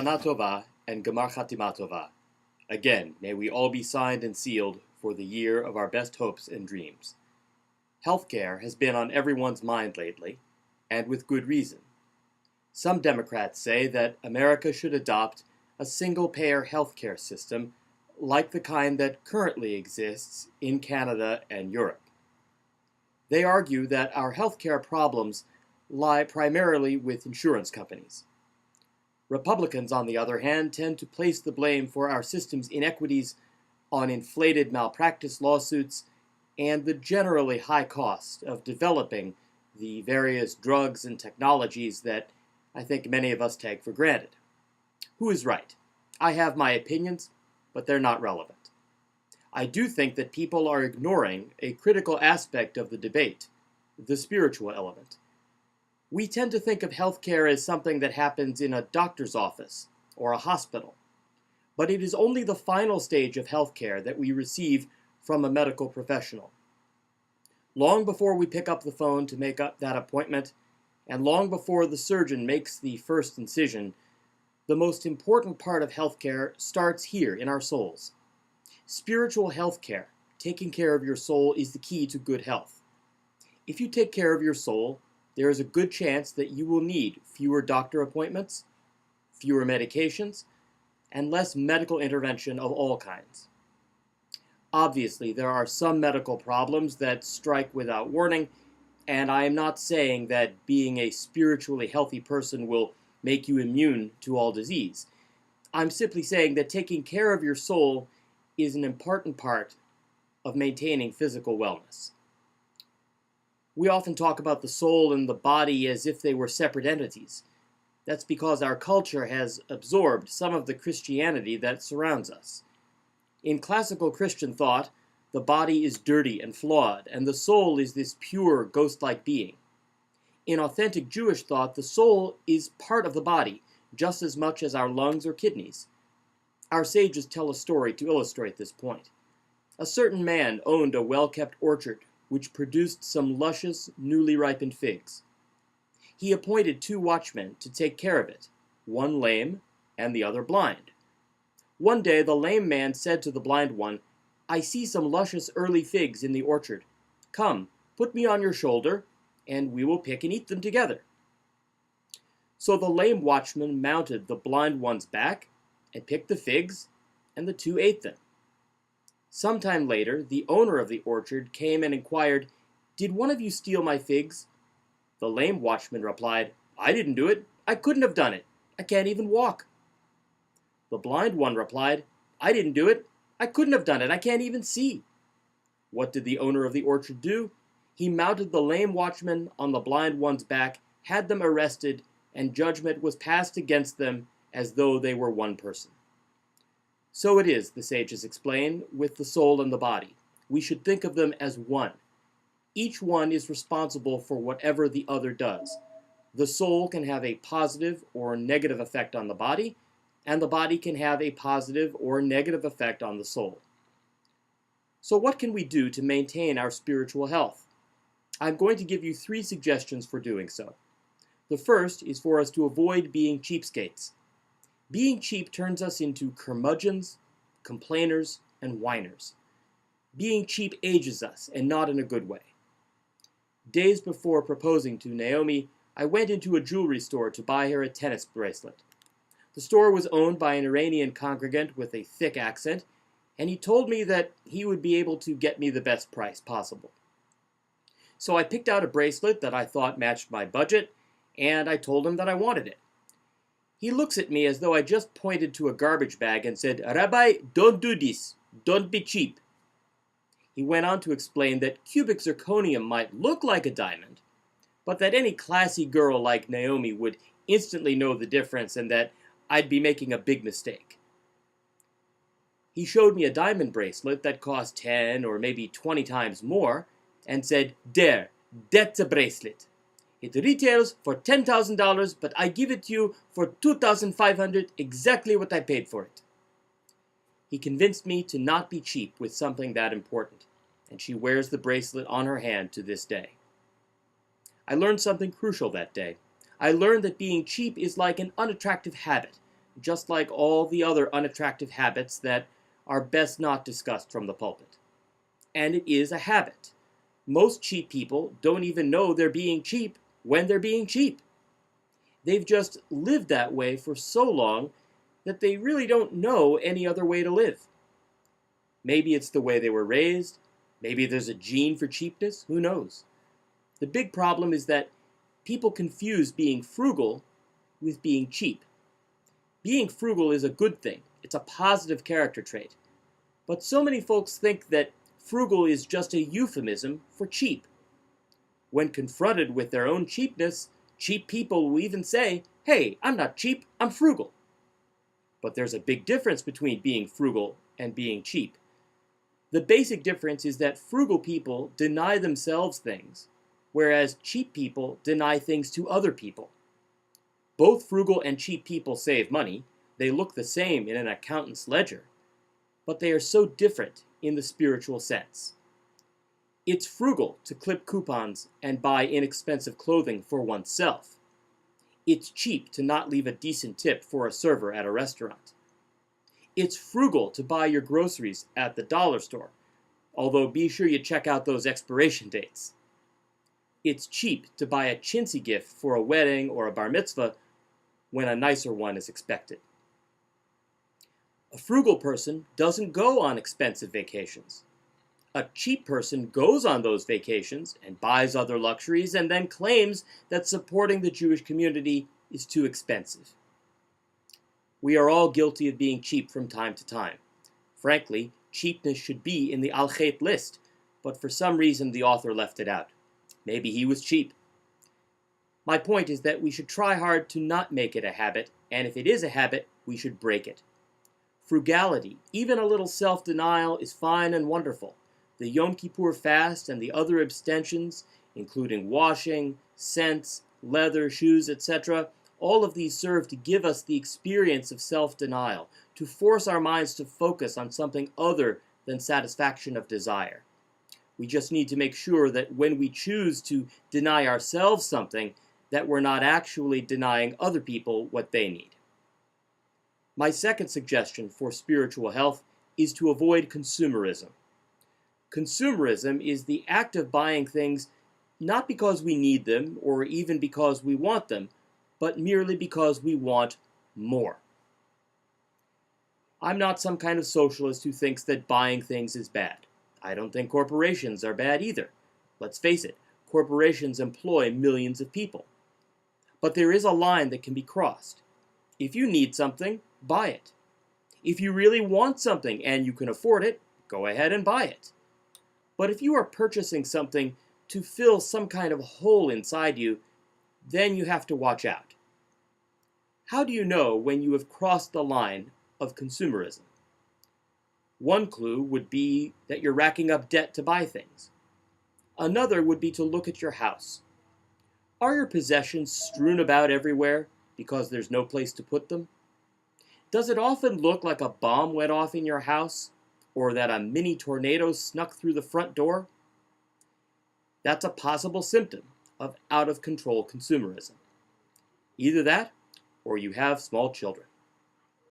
Shana Tova and Gemar Chatima Tova. Again, may we all be signed and sealed for the year of our best hopes and dreams. Healthcare has been on everyone's mind lately, and with good reason. Some Democrats say that America should adopt a single-payer healthcare system like the kind that currently exists in Canada and Europe. They argue that our healthcare problems lie primarily with insurance companies. Republicans, on the other hand, tend to place the blame for our system's inequities on inflated malpractice lawsuits and the generally high cost of developing the various drugs and technologies that I think many of us take for granted. Who is right? I have my opinions, but they're not relevant. I do think that people are ignoring a critical aspect of the debate, the spiritual element. We tend to think of healthcare as something that happens in a doctor's office or a hospital, but it is only the final stage of healthcare that we receive from a medical professional. Long before we pick up the phone to make up that appointment, and long before the surgeon makes the first incision, the most important part of healthcare starts here in our souls. Spiritual healthcare, taking care of your soul, is the key to good health. If you take care of your soul, there is a good chance that you will need fewer doctor appointments, fewer medications, and less medical intervention of all kinds. Obviously, there are some medical problems that strike without warning, and I am not saying that being a spiritually healthy person will make you immune to all disease. I'm simply saying that taking care of your soul is an important part of maintaining physical wellness. We often talk about the soul and the body as if they were separate entities. That's because our culture has absorbed some of the Christianity that surrounds us. In classical Christian thought, the body is dirty and flawed, and the soul is this pure, ghost-like being. In authentic Jewish thought, the soul is part of the body, just as much as our lungs or kidneys. Our sages tell a story to illustrate this point. A certain man owned a well-kept orchard, which produced some luscious, newly ripened figs. He appointed 2 watchmen to take care of it, one lame and the other blind. One day the lame man said to the blind one, "I see some luscious early figs in the orchard. Come, put me on your shoulder, and we will pick and eat them together." So the lame watchman mounted the blind one's back and picked the figs, and the 2 ate them. Sometime later, the owner of the orchard came and inquired, "Did one of you steal my figs?" The lame watchman replied, "I didn't do it. I couldn't have done it. I can't even walk." The blind one replied, "I didn't do it. I couldn't have done it. I can't even see." What did the owner of the orchard do? He mounted the lame watchman on the blind one's back, had them arrested, and judgment was passed against them as though they were one person. So it is, the sages explain, with the soul and the body. We should think of them as one. Each one is responsible for whatever the other does. The soul can have a positive or negative effect on the body, and the body can have a positive or negative effect on the soul. So what can we do to maintain our spiritual health? I'm going to give you 3 suggestions for doing so. The first is for us to avoid being cheapskates. Being cheap turns us into curmudgeons, complainers, and whiners. Being cheap ages us, and not in a good way. Days before proposing to Naomi, I went into a jewelry store to buy her a tennis bracelet. The store was owned by an Iranian congregant with a thick accent, and he told me that he would be able to get me the best price possible. So I picked out a bracelet that I thought matched my budget, and I told him that I wanted it. He looks at me as though I just pointed to a garbage bag and said, "Rabbi, don't do this. Don't be cheap." He went on to explain that cubic zirconium might look like a diamond, but that any classy girl like Naomi would instantly know the difference and that I'd be making a big mistake. He showed me a diamond bracelet that cost 10 or maybe 20 times more and said, that's a bracelet. It retails for $10,000, but I give it to you for $2,500, exactly what I paid for it." He convinced me to not be cheap with something that important, and she wears the bracelet on her hand to this day. I learned something crucial that day. I learned that being cheap is like an unattractive habit. just like all the other unattractive habits that are best not discussed from the pulpit. And it is a habit. Most cheap people don't even know they're being cheap when they're being cheap. They've just lived that way for so long that they really don't know any other way to live. Maybe it's the way they were raised. Maybe there's a gene for cheapness. Who knows? The big problem is that people confuse being frugal with being cheap. Being frugal is a good thing. It's a positive character trait. But so many folks think that frugal is just a euphemism for cheap. When confronted with their own cheapness, cheap people will even say, "Hey, I'm not cheap, I'm frugal." But there's a big difference between being frugal and being cheap. The basic difference is that frugal people deny themselves things, whereas cheap people deny things to other people. Both frugal and cheap people save money. They look the same in an accountant's ledger, but they are so different in the spiritual sense. It's frugal to clip coupons and buy inexpensive clothing for oneself. It's cheap to not leave a decent tip for a server at a restaurant. It's frugal to buy your groceries at the dollar store, although be sure you check out those expiration dates. It's cheap to buy a chintzy gift for a wedding or a bar mitzvah when a nicer one is expected. A frugal person doesn't go on expensive vacations. A cheap person goes on those vacations and buys other luxuries and then claims that supporting the Jewish community is too expensive. We are all guilty of being cheap from time to time. Frankly, cheapness should be in the al chet list, but for some reason the author left it out. Maybe he was cheap. My point is that we should try hard to not make it a habit, and if it is a habit, we should break it. Frugality, even a little self-denial, is fine and wonderful. The Yom Kippur fast and the other abstentions, including washing, scents, leather, shoes, etc., all of these serve to give us the experience of self-denial, to force our minds to focus on something other than satisfaction of desire. We just need to make sure that when we choose to deny ourselves something, that we're not actually denying other people what they need. My second suggestion for spiritual health is to avoid consumerism. Consumerism is the act of buying things not because we need them or even because we want them, but merely because we want more. I'm not some kind of socialist who thinks that buying things is bad. I don't think corporations are bad either. Let's face it, corporations employ millions of people. But there is a line that can be crossed. If you need something, buy it. If you really want something and you can afford it, go ahead and buy it. But if you are purchasing something to fill some kind of hole inside you, then you have to watch out. How do you know when you have crossed the line of consumerism? One clue would be that you're racking up debt to buy things. Another would be to look at your house. Are your possessions strewn about everywhere because there's no place to put them? Does it often look like a bomb went off in your house, or that a mini tornado snuck through the front door? That's a possible symptom of out-of-control consumerism. Either that, or you have small children.